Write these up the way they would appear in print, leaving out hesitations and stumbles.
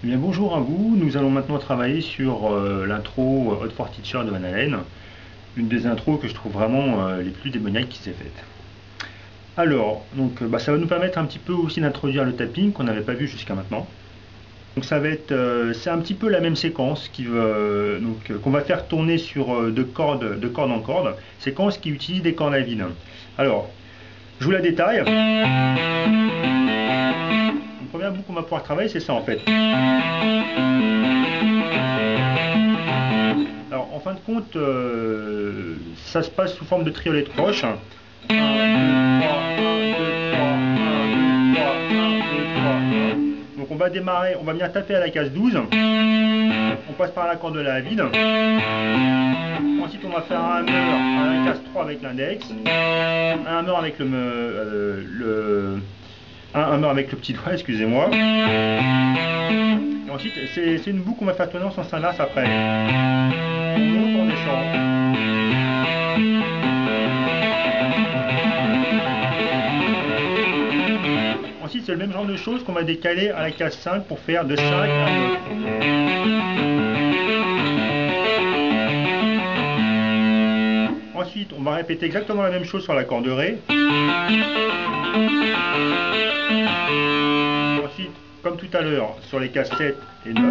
Eh bien, bonjour à vous, nous allons maintenant travailler sur l'intro Hot for Teacher de Van Halen, une des intros que je trouve vraiment les plus démoniaques qui s'est faite. Alors, donc, ça va nous permettre un petit peu aussi d'introduire le tapping qu'on n'avait pas vu jusqu'à maintenant. Donc ça va être, c'est un petit peu la même séquence qu'on va faire tourner sur de corde en corde, séquence qui utilise des cordes à vide. Alors, je vous la détaille. Le premier bout qu'on va pouvoir travailler, c'est ça en fait. Alors en fin de compte, ça se passe sous forme de triolet de croche. 1, 2, 3, 1, 2, 3, 1, 2, 3, 1, 2, 3, 1. Donc on va démarrer, on va venir taper à la case 12. On passe par la corde de la vide. Ensuite on va faire un hammer à la case 3 avec l'index. Un hammer avec un hammer avec le petit doigt, excusez-moi. Et ensuite, c'est une boucle qu'on va faire tourner en sens inverse après. On monte, on descend. Ensuite, c'est le même genre de choses qu'on va décaler à la case 5 pour faire de 5 à 9. Ensuite, on va répéter exactement la même chose sur la corde Ré. Ensuite, comme tout à l'heure, sur les cases 7 et 9.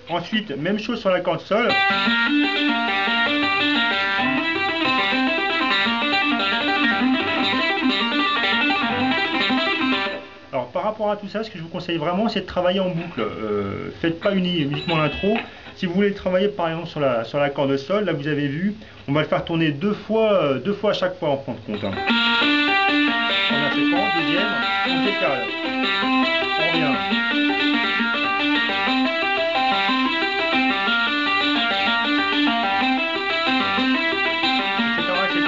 Ensuite, même chose sur la corde Sol. Alors, par rapport à tout ça, ce que je vous conseille vraiment, c'est de travailler en boucle. Faites pas uniquement l'intro. Si vous voulez travailler par exemple sur la corde Sol, là vous avez vu, on va le faire tourner deux fois à chaque fois en fin de compte. Première séquence, deuxième, on décale, on revient. Etc.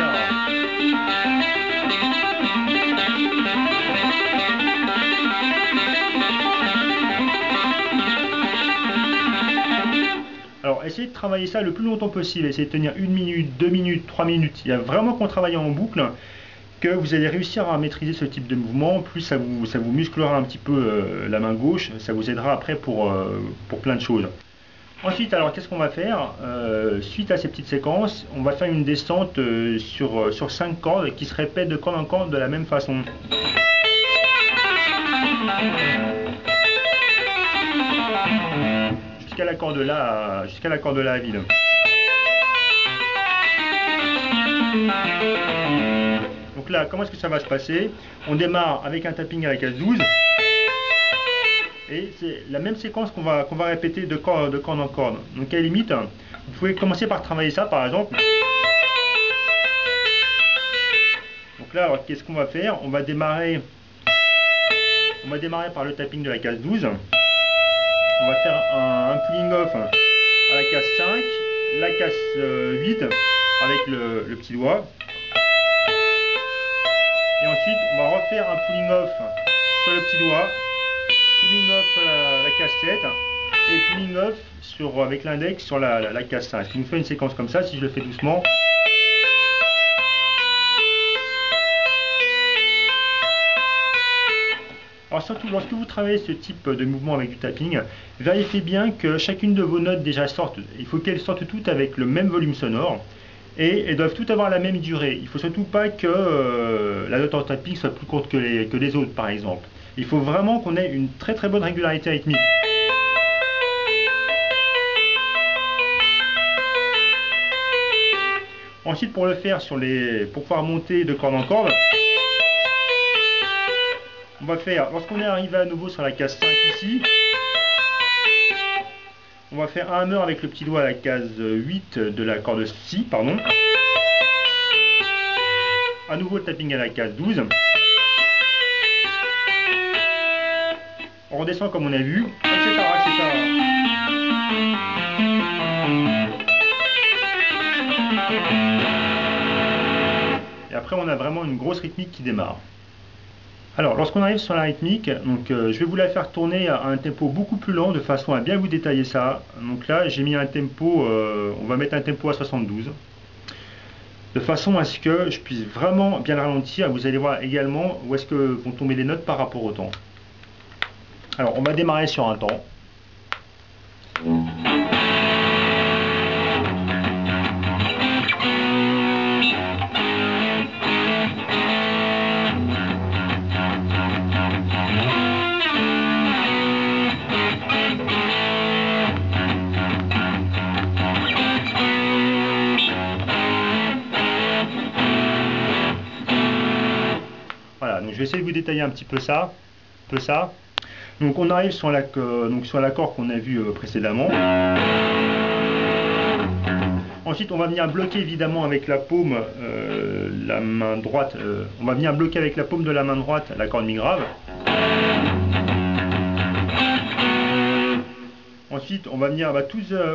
Alors, essayez de travailler ça le plus longtemps possible. Essayez de tenir 1 minute, 2 minutes, 3 minutes. Il y a vraiment qu'en travaillant en boucle que vous allez réussir à maîtriser ce type de mouvement. Plus ça vous musclera un petit peu la main gauche. Ça vous aidera après pour plein de choses. Ensuite, alors, qu'est-ce qu'on va faire suite à ces petites séquences, on va faire une descente sur 5 cordes qui se répètent de corde en corde de la même façon. Jusqu'à la corde là à vide. Donc là, comment est-ce que ça va se passer? On démarre avec un tapping à la case 12. Et c'est la même séquence qu'on va répéter de corde en corde. Donc à la limite, vous pouvez commencer par travailler ça par exemple. Donc là, alors qu'est-ce qu'on va faire? On va démarrer par le tapping de la case 12. On va faire un pulling off à la case 5, la case 8 avec le petit doigt. Et ensuite, on va refaire un pulling off sur le petit doigt, pulling off sur la case 7 et pulling off avec l'index sur la case 5. Ce qui nous fait une séquence comme ça, si je le fais doucement. Alors surtout lorsque vous travaillez ce type de mouvement avec du tapping, vérifiez bien que chacune de vos notes déjà sortent. Il faut qu'elles sortent toutes avec le même volume sonore et elles doivent toutes avoir la même durée. Il ne faut surtout pas que la note en tapping soit plus courte que les autres par exemple. Il faut vraiment qu'on ait une très très bonne régularité rythmique. Ensuite pour le faire pour pouvoir monter de corde en corde, on va faire, lorsqu'on est arrivé à nouveau sur la case 5 ici, on va faire un hammer avec le petit doigt à la case 8 de la corde Si, pardon. À nouveau le tapping à la case 12. On redescend comme on a vu, etc. Et après on a vraiment une grosse rythmique qui démarre. Alors, lorsqu'on arrive sur la rythmique, donc, je vais vous la faire tourner à un tempo beaucoup plus lent de façon à bien vous détailler ça. Donc là, j'ai mis un tempo, on va mettre un tempo à 72. de façon à ce que je puisse vraiment bien ralentir. Vous allez voir également où est-ce que vont tomber les notes par rapport au temps. Alors on va démarrer sur un temps. Voilà, donc je vais essayer de vous détailler un petit peu ça. Donc on arrive sur l'accord qu'on a vu précédemment. Ensuite on va venir bloquer évidemment avec la paume la main droite. On va venir bloquer avec la paume de la main droite la corde mi grave. Ensuite on va venir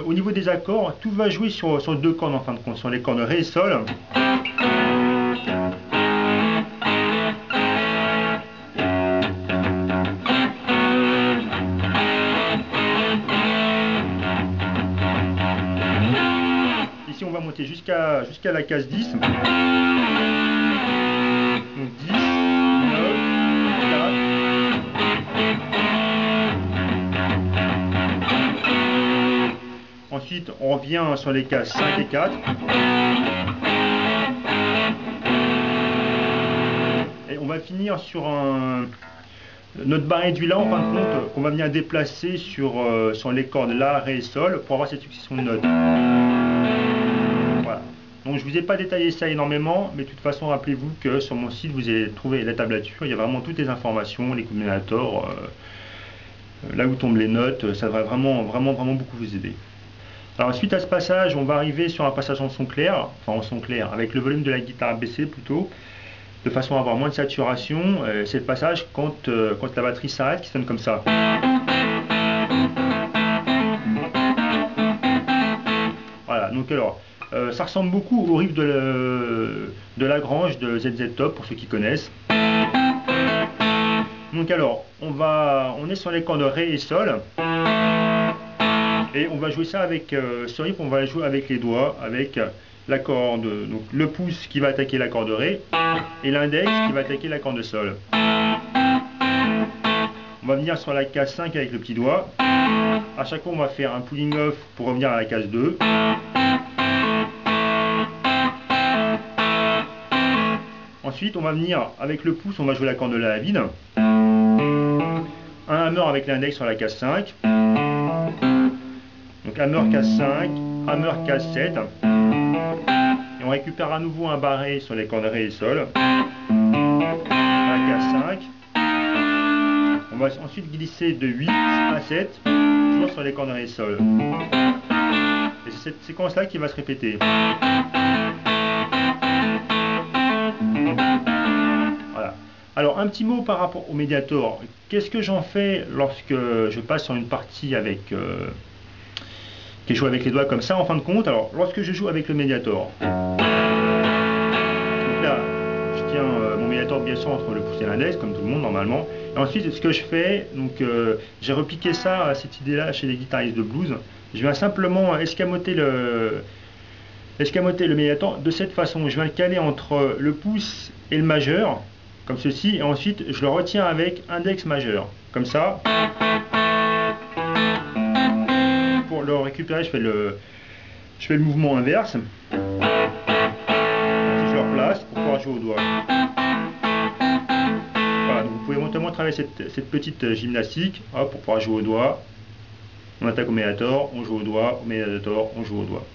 au niveau des accords, tout va jouer sur deux cordes en fin de compte, sur les cordes Ré et Sol. Ici on va monter jusqu'à la case 10. Donc 10, 9, 4. Ensuite on revient sur les cases 5 et 4. Et on va finir sur notre barré du La en fin de compte qu'on va venir déplacer sur les cordes La, Ré et Sol pour avoir cette succession de notes. Voilà. Donc je ne vous ai pas détaillé ça énormément, mais de toute façon rappelez-vous que sur mon site vous allez trouver la tablature, il y a vraiment toutes les informations, les combinateurs, là où tombent les notes, ça va vraiment beaucoup vous aider. Alors suite à ce passage, on va arriver sur un passage en son clair, avec le volume de la guitare baissé plutôt, de façon à avoir moins de saturation. C'est le passage quand la batterie s'arrête qui sonne comme ça. Voilà, donc alors, ça ressemble beaucoup au riff de Lagrange de ZZ Top pour ceux qui connaissent. Donc alors, on est sur les cordes Ré et Sol. Et on va jouer ça avec ce riff, on va jouer avec les doigts, avec la corde, donc le pouce qui va attaquer la corde Ré et l'index qui va attaquer la corde Sol. On va venir sur la case 5 avec le petit doigt. À chaque fois on va faire un pulling off pour revenir à la case 2. Ensuite on va venir avec le pouce, on va jouer la corde de la vide. Un hammer avec l'index sur la case 5. Donc hammer case 5, hammer case 7. Et on récupère à nouveau un barré sur les cordes Ré et Sol. La case 5. On va ensuite glisser de 8 à 7, toujours sur les cordes Ré et Sol. Et c'est cette séquence-là qui va se répéter. Voilà. Alors un petit mot par rapport au Mediator. Qu'est-ce que j'en fais lorsque je passe sur une partie avec... qui joue avec les doigts comme ça en fin de compte? Alors lorsque je joue avec le Mediator, donc là je tiens mon Mediator bien sûr entre le pouce et l'index comme tout le monde normalement, et ensuite ce que je fais, donc j'ai repiqué ça, cette idée là chez les guitaristes de blues, je viens simplement escamoter le Mediator de cette façon. Je viens le caler entre le pouce et le majeur comme ceci, et ensuite je le retiens avec index majeur comme ça. Pour le récupérer, je fais le mouvement inverse. Je le replace pour pouvoir jouer au doigt. Voilà, donc vous pouvez notamment travailler cette petite gymnastique, hop, pour pouvoir jouer au doigt. On attaque au Mediator, on joue au doigt, au Mediator, on joue au doigt.